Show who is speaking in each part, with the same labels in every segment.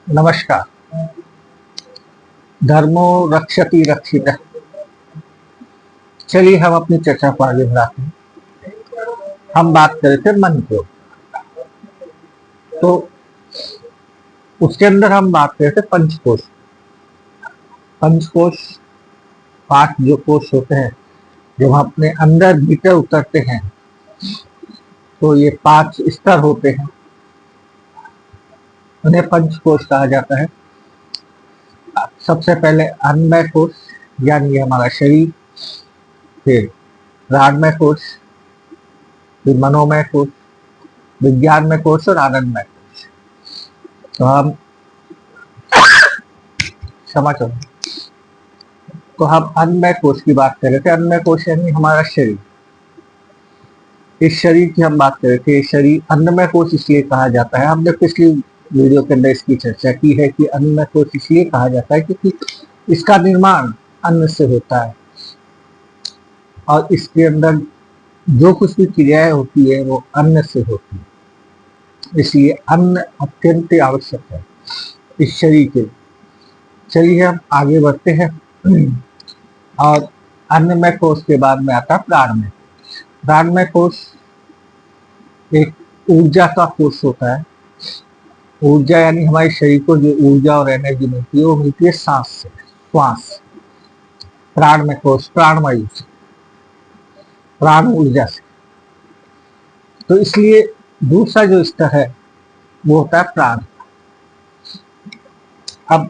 Speaker 1: नमस्कार। धर्मो रक्षति रक्षितः। चलिए हम अपनी चर्चा को आगे बढ़ाते हैं। हम बात कर रहे थे मन को, तो उसके अंदर हम बात कर रहे थे पंचकोश। पंचकोश 5 जो कोश होते हैं, जब हम अपने अंदर भीतर उतरते हैं तो ये 5 स्तर होते हैं, उन्हें पंचकोश कहा जाता है। सबसे पहले अन्नमय कोश यानी हमारा शरीर, फिर प्राणमय कोश, फिर मनोमय कोश, विज्ञानमय कोश और आनंदमय कोश। तो हम क्षमा करें, तो हम अन्नमय कोश की बात कर रहे थे। अन्नमय कोश यानी हमारा शरीर। इस शरीर की हम बात कर रहे थे। शरीर अन्नमय कोश इसलिए कहा जाता है, हमने पिछली वीडियो के अंदर इसकी चर्चा की है कि अन्नमय कोश इसलिए कहा जाता है क्योंकि इसका निर्माण अन्न से होता है और इसके अंदर जो कुछ भी क्रियाएं होती है वो अन्न से होती है, इसलिए अन्न अत्यंत आवश्यक है इस शरीर के। चलिए हम आगे बढ़ते हैं। और अन्नमय कोश के बाद में आता है प्राणमय। प्राणमय कोश एक ऊर्जा का कोश होता है। ऊर्जा यानी हमारे शरीर को जो ऊर्जा और एनर्जी मिलती है वो मिलती है सांस से, श्वास। प्राणमय कोश प्राणवायु से, प्राण ऊर्जा से। तो इसलिए दूसरा जो स्तर है वो होता है प्राण। अब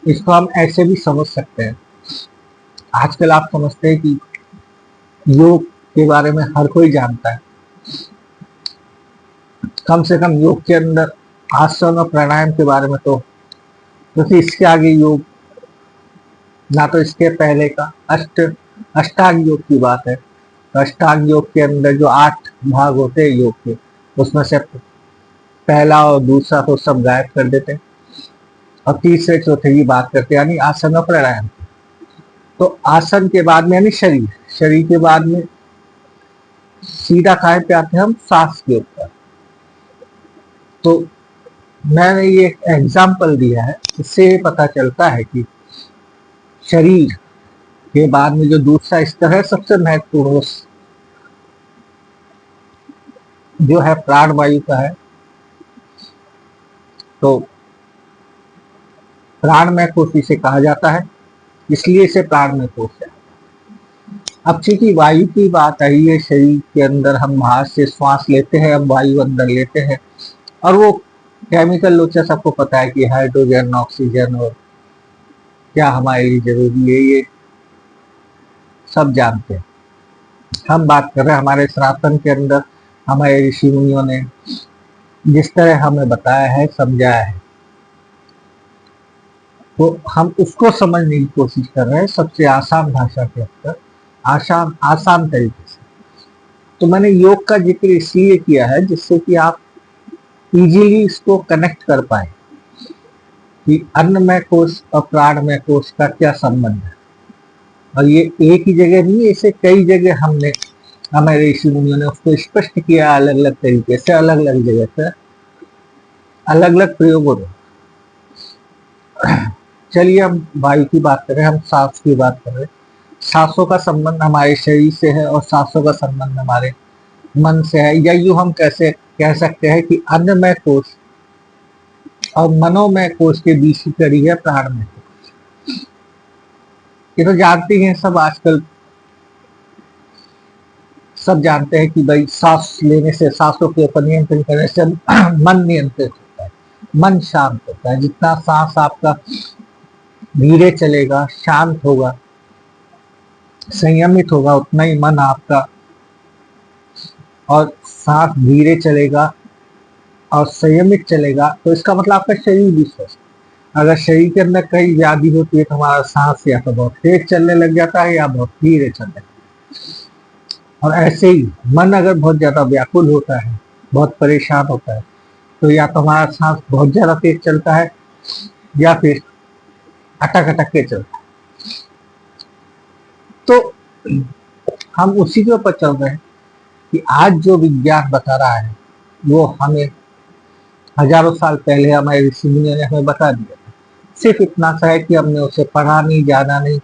Speaker 1: इसको हम ऐसे भी समझ सकते हैं। आजकल आप समझते हैं कि योग के बारे में हर कोई जानता है। कम से कम योग के अंदर आसन और प्राणायाम के बारे में तो, क्योंकि इसके आगे योग ना तो इसके पहले का अष्टांग योग की बात है। तो अष्टांग योग के अंदर जो 8 भाग होते हैं योग के, उसमें से पहला और दूसरा तो सब गायब कर देते हैं और तीसरे चौथे की बात करते हैं, यानी आसन और प्राणायाम। तो आसन के बाद में यानी शरीर, शरीर के बाद में सीधा काय पे आते हैं हम सांस के ऊपर। तो मैंने ये एग्जाम्पल दिया है, इससे पता चलता है कि शरीर के बाद में जो दूसरा स्तर है सबसे महत्वपूर्ण जो है प्राणवायु का है। तो प्राणमय कोश इसे कहा जाता है, इसलिए इसे प्राणमय कोश है। अब चूंकि वायु की बात आई है, शरीर के अंदर हम बाहर से श्वास लेते हैं, हम वायु अंदर लेते हैं और वो केमिकल लोचा सबको पता है कि हाइड्रोजन, ऑक्सीजन और क्या हमारे लिए जरूरी है, ये सब जानते हैं। हम बात कर रहे हैं हमारे सनातन के अंदर हमारे ऋषि मुनियों ने जिस तरह हमें बताया है, समझाया है, तो हम उसको समझने की कोशिश कर रहे हैं सबसे आसान भाषा के अंदर, आसान तरीके से। तो मैंने योग का जिक्र इसलिए किया है जिससे कि आप इजीली इसको कनेक्ट कर पाए कि अन्नमय कोश और प्राणमय कोश का क्या संबंध है। और ये एक ही जगह नहीं है, इसे कई जगह हमने हमारे ऋषि मुनियों ने उसको स्पष्ट किया, अलग अलग तरीके से, अलग अलग जगह से, अलग अलग प्रयोगों में। चलिए हम वायु की बात करें, हम सांस की बात करें। सांसों का संबंध हमारे शरीर से है और सांसों का संबंध हमारे मन से है, या यूं हम कैसे कह सकते हैं कि अन्नमय कोश और मनोमय कोश के बीच की कड़ी है प्राणमय कोश। ये तो जानते हैं सब, आजकल सब जानते हैं कि भाई सांस लेने से, सांसों के ऊपर नियंत्रण करने से मन नियंत्रित होता है, मन शांत होता है। जितना सांस आपका धीरे चलेगा, शांत होगा, संयमित होगा, उतना ही मन आपका, और सांस धीरे चलेगा और संयमित चलेगा तो इसका मतलब आपका शरीर भी स्वस्थ। अगर शरीर के अंदर कई व्याधि होती है तो हमारा सांस या तो बहुत तेज चलने लग जाता है या बहुत धीरे चलने लगता है। और ऐसे ही मन अगर बहुत ज्यादा व्याकुल होता है, बहुत परेशान होता है, तो या तो हमारा सांस बहुत ज्यादा तेज चलता है या फिर अटक अटक के चलता है। तो हम उसी के ऊपर चल रहे हैं कि आज जो विज्ञान बता रहा है वो हमें हजारों साल पहले हमारे ऋषि मुनियों ने हमें बता दिया। सिर्फ इतना सा है कि हमने उसे पढ़ा नहीं, जाना नहीं।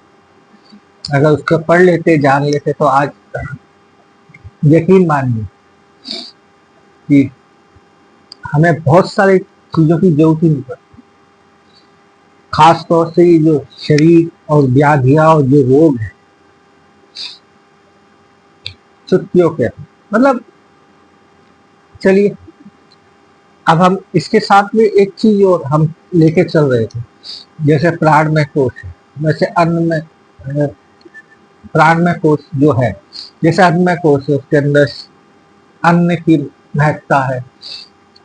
Speaker 1: अगर उसको पढ़ लेते, जान लेते, तो आज यकीन मानिए कि हमें बहुत सारी चीजों की जरूरत ही नहीं पड़ती। खास तौर से ये जो शरीर और व्याधियां और जो रोग है, चुटकियों के, मतलब चलिए, अब हम इसके साथ में एक चीज और हम लेके चल रहे थे, जैसे प्राण में कोश है, वैसे अन्न में प्राण में कोश जो है, जैसे अन्न में कोश है, उसके अंदर अन्न की महत्ता है।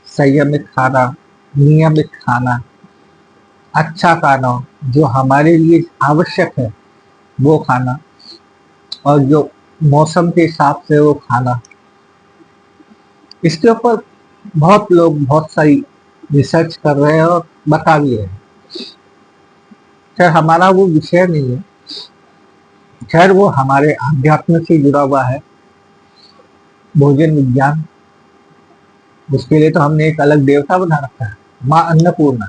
Speaker 1: संयमित खाना, नियमित खाना, अच्छा खाना, जो हमारे लिए आवश्यक है वो खाना, और जो मौसम के हिसाब से वो खाना। इसके ऊपर बहुत लोग बहुत सारी रिसर्च कर रहे हैं और बता भी रहे हैं। खैर हमारा वो विषय नहीं है, खैर वो हमारे आध्यात्म से जुड़ा हुआ है, भोजन विज्ञान। उसके लिए तो हमने एक अलग देवता बना रखा है, माँ अन्नपूर्णा।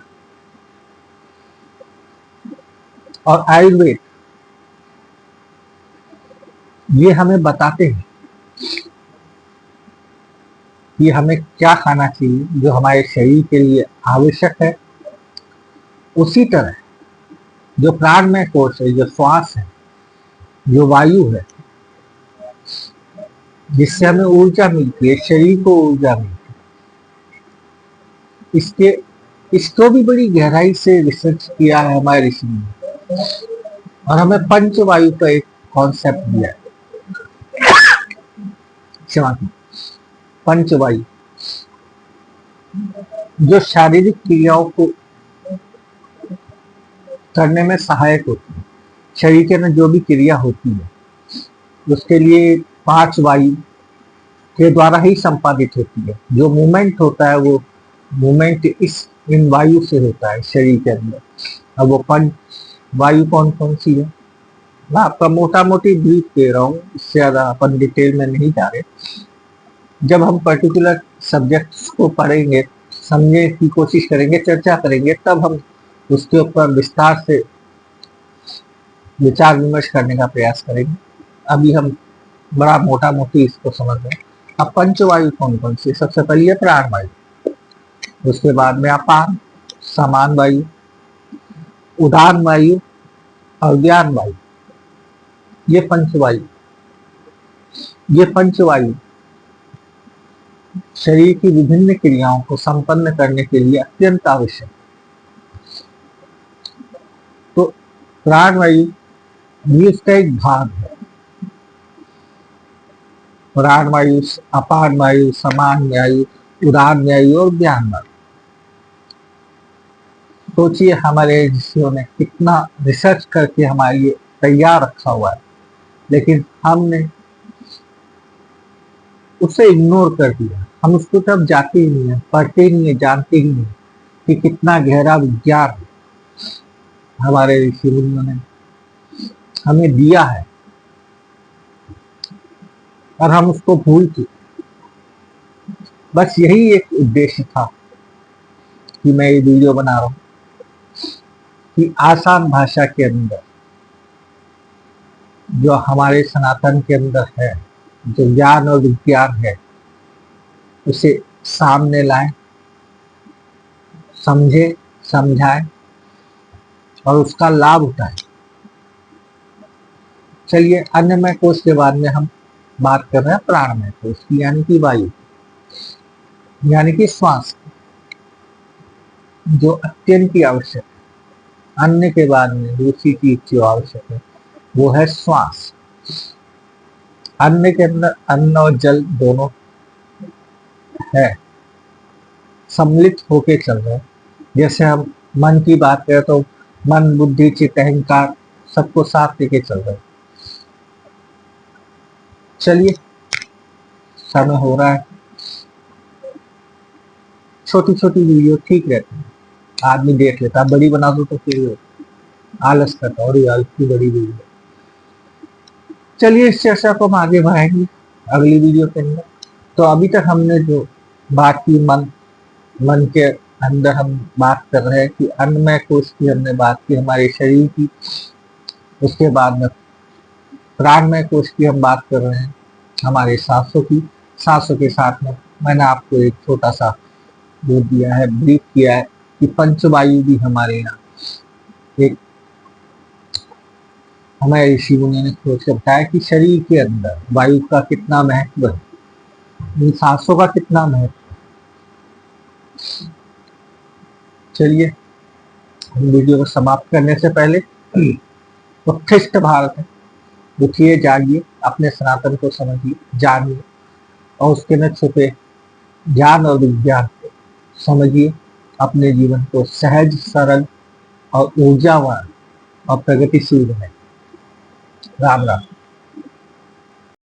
Speaker 1: और आयुर्वेद ये हमें बताते हैं कि हमें क्या खाना चाहिए, जो हमारे शरीर के लिए आवश्यक है। उसी तरह जो प्राणमय कोश है, जो श्वास है, जो वायु है, जिससे हमें ऊर्जा मिलती है, शरीर को ऊर्जा मिलती है, इसको भी बड़ी गहराई से रिसर्च किया है हमारे ऋषि ने, और हमें पंचवायु का एक कॉन्सेप्ट दिया है। क्षमा की, पंचवायु जो शारीरिक क्रियाओं को करने में सहायक होती है। शरीर के अंदर जो भी क्रिया होती है उसके लिए 5 वायु के द्वारा ही संपादित होती है। जो मूवमेंट होता है वो मूवमेंट इन वायु से होता है शरीर के अंदर। अब वो पंच वायु कौन कौन सी है, मैं आपका मोटा मोटी ब्रीफ दे रहा हूँ, इससे ज्यादा अपन डिटेल में नहीं जा रहे। जब हम पर्टिकुलर सब्जेक्ट्स को पढ़ेंगे, समझने की कोशिश करेंगे, चर्चा करेंगे, तब हम उसके ऊपर विस्तार से विचार विमर्श करने का प्रयास करेंगे। अभी हम बड़ा मोटा मोटी इसको समझ रहे हैं। अब पंचवायु कौन कौन सी, सबसे पहले है प्राण वायु, उसके बाद में अपान, समान वायु, उदान वायु और ज्ञान वायु। ये पंचवायु शरीर की विभिन्न क्रियाओं को संपन्न करने के लिए अत्यंत आवश्यक। तो प्राण वायु भी उसका एक भाग है। प्राण वायु, अपान वायु, समान वायु, उदान वायु और ज्ञान वायु। सोचिए हमारे ऋषियों ने कितना रिसर्च करके हमारे लिए तैयार रखा हुआ है, लेकिन हमने उसे इग्नोर कर दिया। हम उसको तब जाते ही नहीं है, पढ़ते ही नहीं है, जानते ही नहीं कि कितना गहरा विज्ञान हमारे ऋषि मुनियों ने हमें दिया है, और हम उसको भूल चुके। बस यही एक उद्देश्य था कि मैं ये वीडियो बना रहा हूँ कि आसान भाषा के अंदर जो हमारे सनातन के अंदर है, जो ज्ञान और विज्ञान है, उसे सामने लाएं, समझे, समझाएं और उसका लाभ उठाएं। चलिए, अन्नमय कोश के बाद में हम बात कर रहे हैं प्राणमय कोश की, यानी कि वायु, यानी कि श्वास, जो अत्यंत ही आवश्यक है। अन्न के बाद में दूसरी चीज जो आवश्यक है वो है श्वास। अन्न के अंदर अन्न और जल दोनों है, सम्मिलित होके चल रहे हैं। जैसे हम मन की बात करें तो मन, बुद्धि, चित्त, अहंकार सबको साथ लेके चल रहे हैं। चलिए, समय हो रहा है। छोटी छोटी वीडियो ठीक रहती है, आदमी देख लेता। बड़ी बना दो तो फिर आलस करता, और इतनी बड़ी वीडियो। चलिए, इस चर्चा को हम आगे बढ़ाएंगे अगली वीडियो के अंदर। तो अभी तक हमने जो बात की मन मन के अंदर हम बात कर रहे हैं कि अन्नमय कोश की हमने बात की, हमारे शरीर की। उसके बाद में प्राणमय कोश की हम बात कर रहे हैं, हमारे सांसों की। सांसों के साथ में मैंने आपको एक छोटा सा वो दिया है, ब्रीफ किया है कि पंचवायु भी हमारे यहाँ एक हमारे ऋषि मुनि ने सोच कर बताया कि शरीर के अंदर वायु का कितना महत्व है, इन सांसों का कितना महत्व। चलिए, हम वीडियो को समाप्त करने से पहले उत्कृष्ट भारत है, उठिए, जागिए, अपने सनातन को समझिए, जानिए और उसके न छुपे ज्ञान और विज्ञान को समझिए। अपने जीवन को सहज, सरल और ऊर्जावान और प्रगतिशील बनाइए। राम राम।